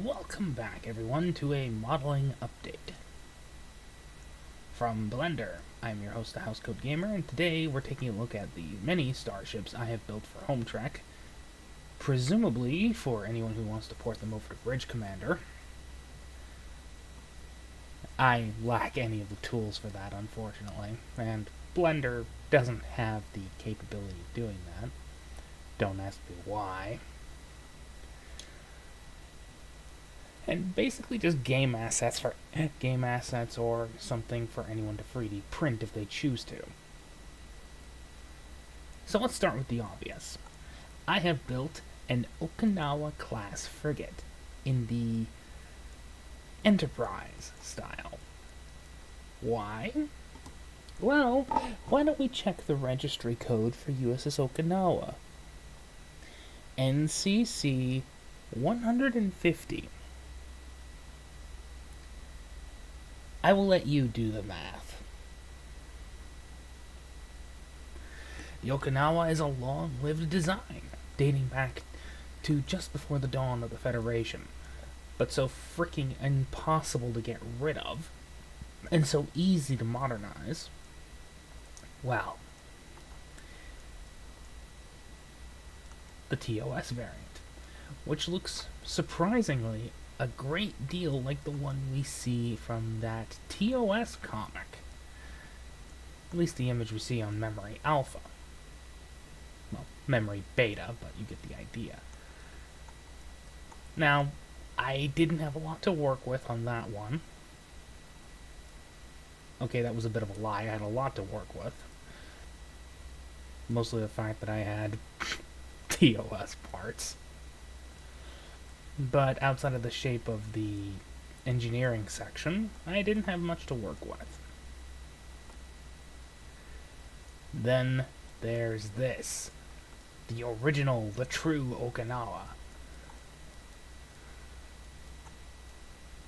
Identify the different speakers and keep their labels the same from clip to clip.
Speaker 1: Welcome back, everyone, to a modeling update from Blender. I'm your host, the Housecode Gamer, and today we're taking a look at the many starships I have built for Home Trek, presumably for anyone who wants to port them over to Bridge Commander. I lack any of the tools for that, unfortunately, and Blender doesn't have the capability of doing that. Don't ask me why. And basically just game assets or something for anyone to 3D print if they choose to. So let's start with the obvious. I have built an Okinawa class frigate in the Enterprise style. Why? Well, why don't we check the registry code for USS Okinawa? NCC 150. I will let you do the math. The Okinawa is a long-lived design, dating back to just before the dawn of the Federation, but so freaking impossible to get rid of, and so easy to modernize. Well, the TOS variant, which looks surprisingly a great deal like the one we see from that TOS comic. At least the image we see on Memory Alpha. Well, Memory Beta, but you get the idea. Now, I didn't have a lot to work with on that one. Okay, that was a bit of a lie. I had a lot to work with. Mostly the fact that I had TOS parts. But outside of the shape of the engineering section, I didn't have much to work with. Then there's this. The original, the true Okinawa.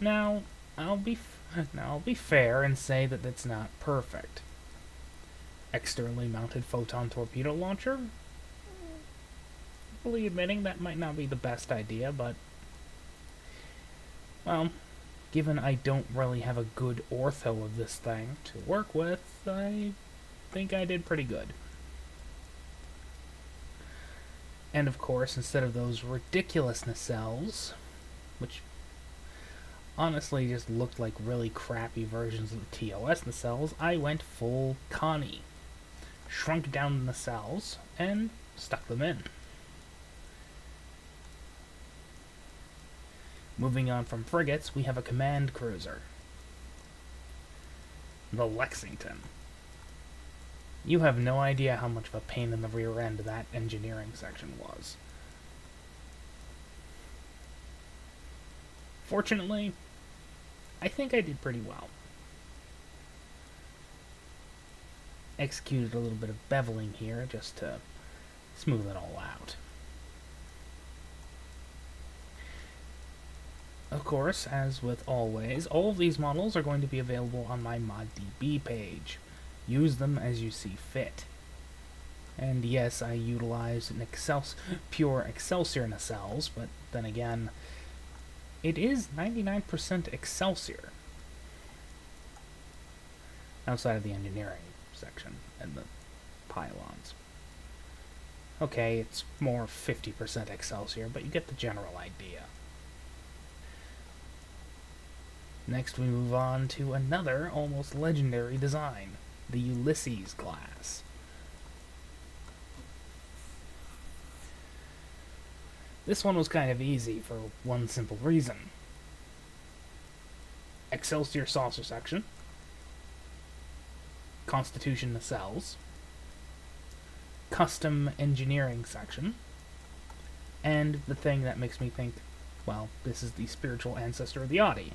Speaker 1: Now, I'll be fair and say that it's not perfect. Externally mounted photon torpedo launcher? Fully admitting that might not be the best idea, but well, given I don't really have a good ortho of this thing to work with, I think I did pretty good. And of course, instead of those ridiculous nacelles, which honestly just looked like really crappy versions of the TOS nacelles, I went full Connie. Shrunk down the nacelles and stuck them in. Moving on from frigates, we have a command cruiser. The Lexington. You have no idea how much of a pain in the rear end that engineering section was. Fortunately, I think I did pretty well. Executed a little bit of beveling here just to smooth it all out. Of course, as with always, all of these models are going to be available on my ModDB page. Use them as you see fit. And yes, I utilized an pure Excelsior nacelles, but then again, it is 99% Excelsior. Outside of the engineering section and the pylons. Okay, it's more 50% Excelsior, but you get the general idea. Next we move on to another almost legendary design, the Ulysses class. This one was kind of easy for one simple reason. Excelsior saucer section, Constitution nacelles, custom engineering section, and the thing that makes me think, well, this is the spiritual ancestor of the Audi,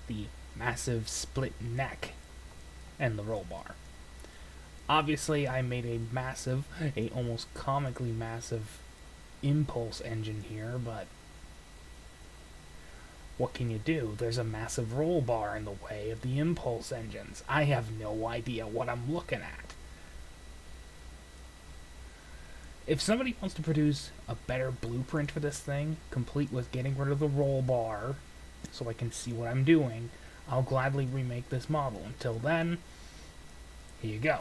Speaker 1: the massive split neck and the roll bar. Obviously, I made a almost comically massive impulse engine here, but what can you do? There's a massive roll bar in the way of the impulse engines. I have no idea what I'm looking at. If somebody wants to produce a better blueprint for this thing, complete with getting rid of the roll bar, so I can see what I'm doing, I'll gladly remake this model. Until then, here you go.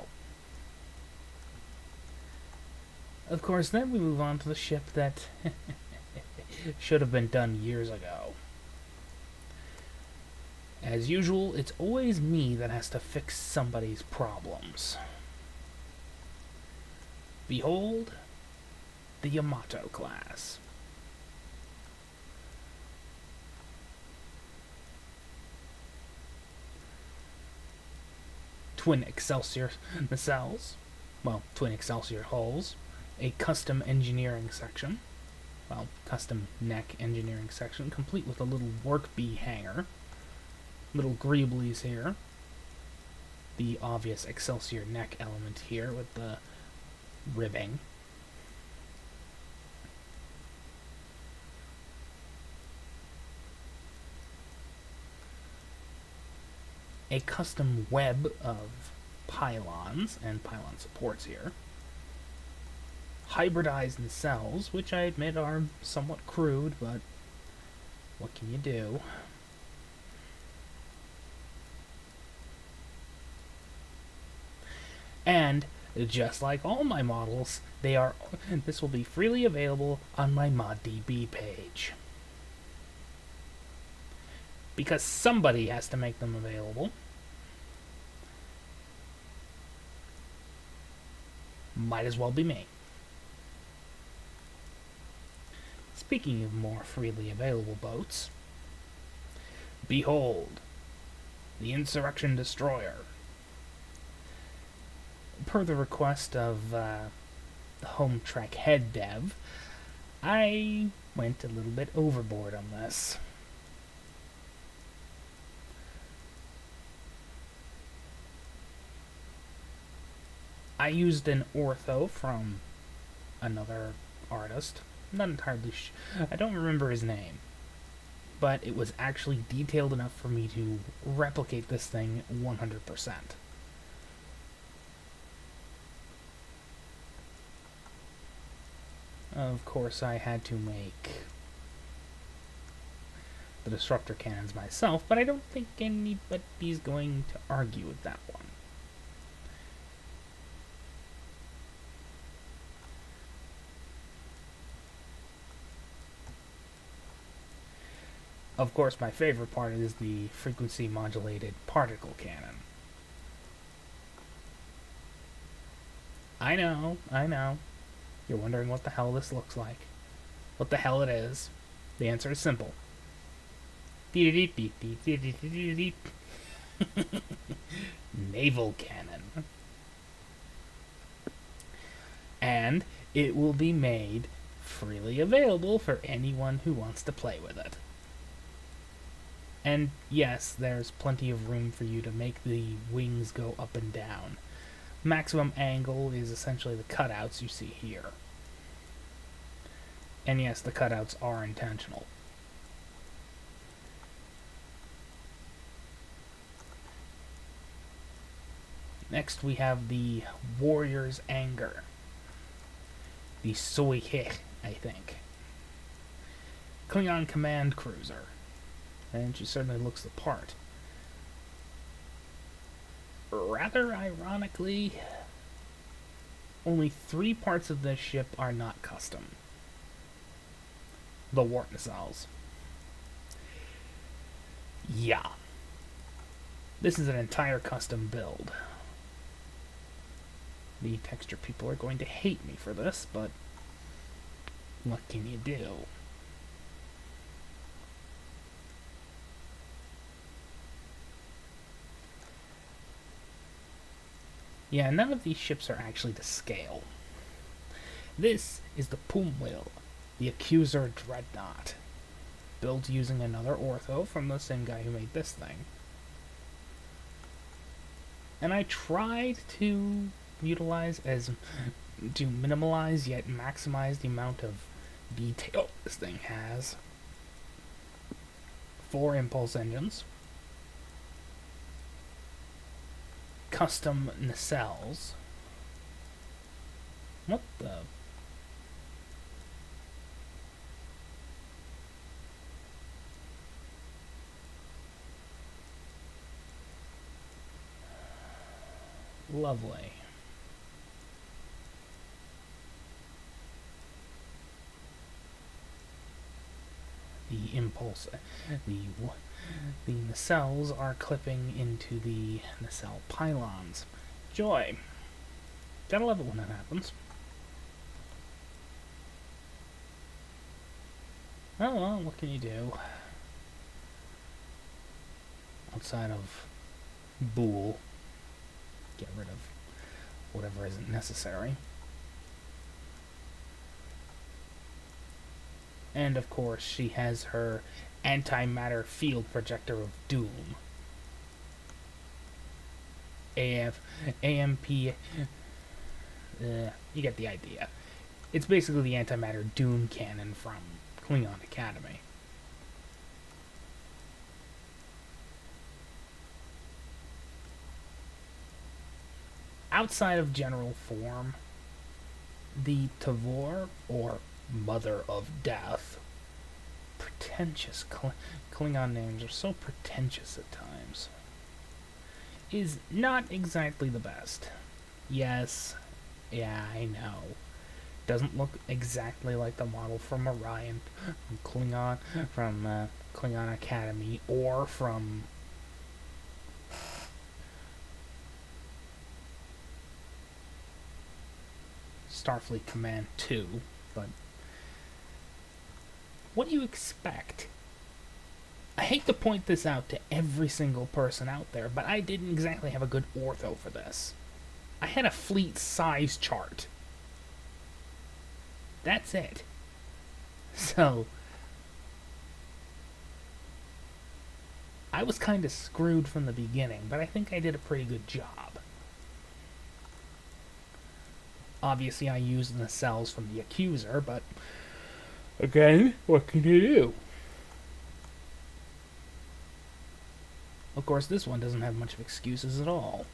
Speaker 1: Of course, then we move on to the ship that should have been done years ago. As usual, it's always me that has to fix somebody's problems. Behold, the Yamato class. Twin Excelsior nacelles, well, twin Excelsior hulls, a custom engineering section, well, custom neck engineering section, complete with a little work bee hanger, little greeblies here, the obvious Excelsior neck element here with the ribbing, a custom web of pylons and pylon supports here, hybridized nacelles, which I admit are somewhat crude, but what can you do? And just like all my models, this will be freely available on my ModDB page. Because somebody has to make them available. Might as well be me. Speaking of more freely available boats, behold, the Insurrection Destroyer. Per the request of the Home Trek head dev, I went a little bit overboard on this. I used an ortho from another artist. I'm not entirely I don't remember his name. But it was actually detailed enough for me to replicate this thing 100%. Of course, I had to make the disruptor cannons myself, but I don't think anybody's going to argue with that one. Of course, my favorite part is the frequency modulated particle cannon. I know. You're wondering what the hell this looks like. What the hell it is. The answer is simple. Naval cannon. And it will be made freely available for anyone who wants to play with it. And yes, there's plenty of room for you to make the wings go up and down. Maximum angle is essentially the cutouts you see here. And yes, the cutouts are intentional. Next we have the Warrior's Anger. The Soihe, I think. Klingon command cruiser. And she certainly looks the part. Rather ironically, only 3 parts of this ship are not custom. The warp nacelles. Yeah. This is an entire custom build. The texture people are going to hate me for this, but what can you do? Yeah, none of these ships are actually to scale. This is the Pumwil, the Accuser Dreadnought, built using another ortho from the same guy who made this thing. And I tried to minimalize yet maximize the amount of detail this thing has. 4 impulse engines, custom nacelles. What the? Lovely. The impulse, the nacelles are clipping into the nacelle pylons. Joy. Gotta love it when that happens. Oh well, what can you do? Outside of Boole, get rid of whatever isn't necessary. And of course, she has her antimatter field projector of doom. AMP. You get the idea. It's basically the antimatter doom cannon from Klingon Academy. Outside of general form, the Tavor, or Mother of Death, pretentious Klingon names are so pretentious at times, is not exactly the best. Yes, yeah, I know. Doesn't look exactly like the model from Orion, from Klingon Academy, or from Starfleet Command 2, but what do you expect? I hate to point this out to every single person out there, but I didn't exactly have a good ortho for this. I had a fleet size chart. That's it. So, I was kind of screwed from the beginning, but I think I did a pretty good job. Obviously, I used the nacelles from the Accuser, but again, what can you do? Of course, this one doesn't have much of excuses at all.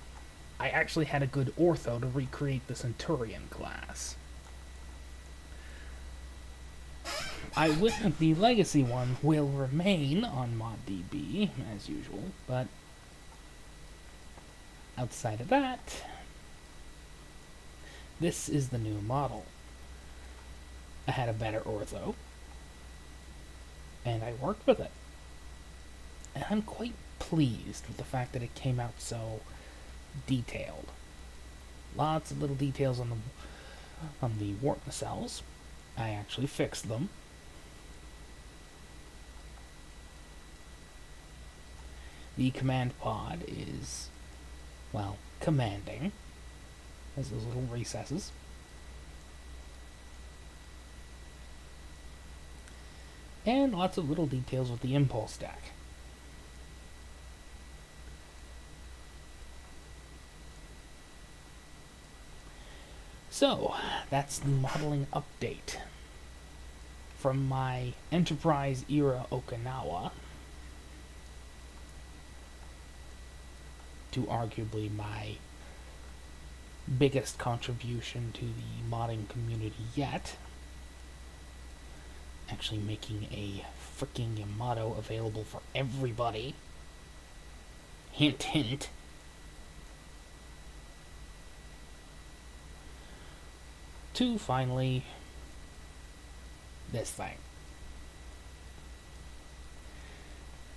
Speaker 1: I actually had a good ortho to recreate the Centurion class. The Legacy one will remain on ModDB, as usual, but outside of that, this is the new model. I had a better ortho, and I worked with it. And I'm quite pleased with the fact that it came out so detailed. Lots of little details on the warp nacelles. I actually fixed them. The command pod is, well, commanding. Has those little recesses. And lots of little details with the impulse deck. So, that's the modeling update from my Enterprise era Okinawa to arguably my biggest contribution to the modding community yet. Actually making a freaking Yamato available for everybody. Hint, hint. To finally, this thing.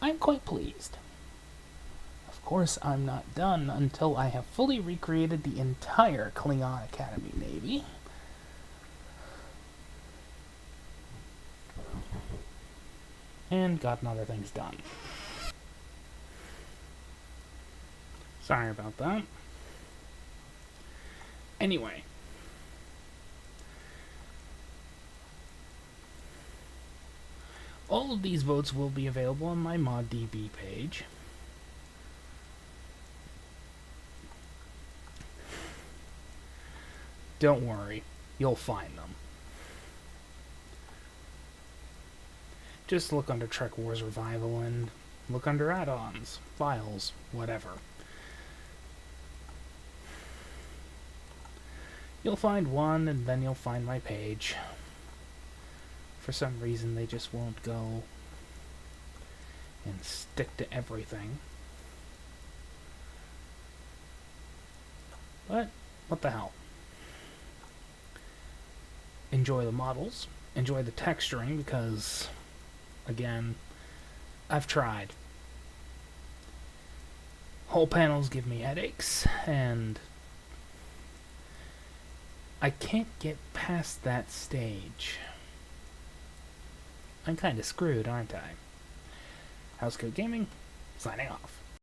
Speaker 1: I'm quite pleased. Of course, I'm not done until I have fully recreated the entire Klingon Academy Navy. And gotten other things done. Sorry about that. Anyway. All of these votes will be available on my ModDB page. Don't worry, you'll find them. Just look under Trek Wars Revival and look under add-ons, files, whatever. You'll find one, and then you'll find my page. For some reason, they just won't go and stick to everything. But, what the hell. Enjoy the models. Enjoy the texturing because, again, I've tried. Whole panels give me headaches, and I can't get past that stage. I'm kinda screwed, aren't I? Housecode Gaming, signing off.